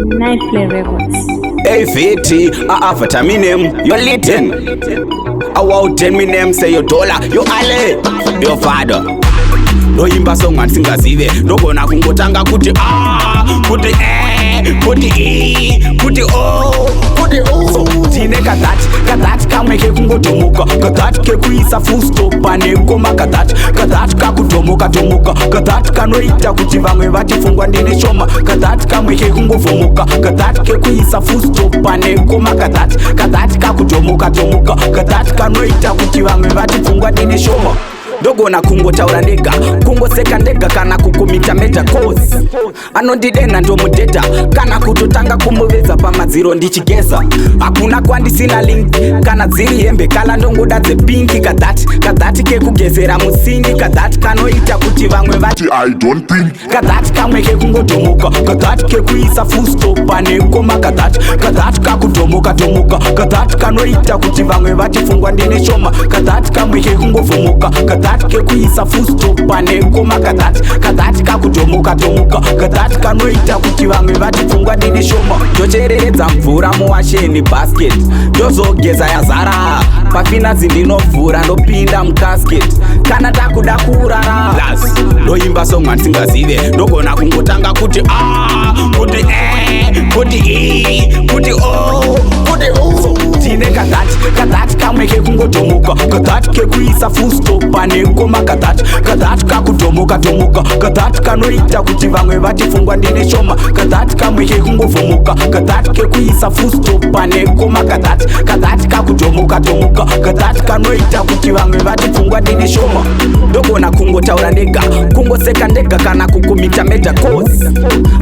Nightplay Records. Hey VT, Vitaminem, you're Litten. I want 10 name, say your dollar, your Ale, your father. No imba song and sing as if no gonna kungotanga kuti kuti kuti tine KaThat kamweke kungotomuka KaThat kekuisa full stop pane ngoma KaThat kakutomuka KaThat kanoita kuti vamwe vatifungwa ndine shoma KaThat kamweke kungovumuka KaThat kekuisa full stop pane ngoma KaThat kakutomuka KaThat kanoita kuti vamwe vatifungwa ndine shoma ndogona kungotaura ndega kungoseka ndega kana kukumita meta cause anondidena ndomudhedha kana kutotanga kumuveza pamadziro ndichigeza hakuna kwandisina link kana dziri hembe kala ndongoda dzepinki KaThat kekugezera musingi KaThat kanoita kuti vamwe vati I don't think KaThat kamwe kekungotomuka KaThat kekuisa full stop pane ngoma KaThat kakutomuka KaThat kanoita kuti vamwe vatifungwa ndine shoma KaThat kamwe kekungovumuka KaThat kekuisa full stop pane ngoma KaThat kakutomuka KaThat kanoita kuti vamwe vatifungwa ndine shoma ndochereredza mvura muwasheni basket ndozogeza yazara pafinanzi ndinovhura ndopinda mukasket kana takuda kurara ndoimba song andisingazive ndogona kungotanga kuti tine KaThat kamwe kekungotomuka KaThat kekuisa full stop pane ngoma KaThat kakutomuka KaThat kanoita kuti vamwe vatifungwa ndine shoma KaThat kamwe kekungovumuka KaThat kekuisa full stop pane ngoma KaThat kakutomuka KaThat kanoita kuti vamwe vatifungwa ndine shoma ndogona kungotaura ndega kungoseka ndega kana kukumita meta cause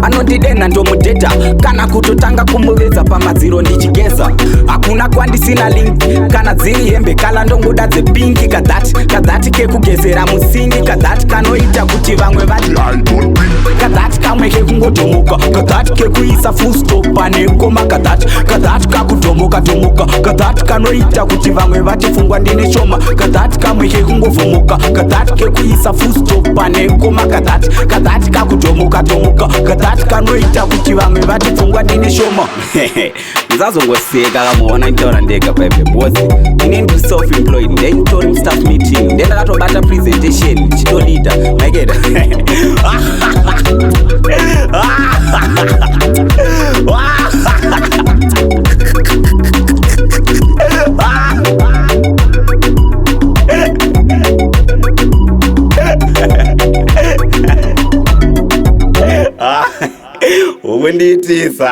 anondidena ndomudhedha kana kutotanga kumuveza pamadziro ndichigeza hakuna kwandisina link kana dziri hembe kala ndongoda dzepinki KaThat kekugezera musingi KaThat kanoita kuti vamwe vati I don't think KaThat kamwe kekungotomuka KaThat kekuisa full stop pane ngoma KaThat kakutomuka KaThat kanoita kuti vamwe vatifungwa ndine shoma KaThat kamwe kekungovumuka KaThat kekuisa full stop pane ngoma KaThat kakutomuka KaThat kanoita kuti vamwe vatifungwa ndine shoma ndizazongoseka kamuona ntaura ndega pepe bosi inini ndi self-employed ndenitori staff meeting ndendakatobata presentation ndichitolida maikeda ukundiitisa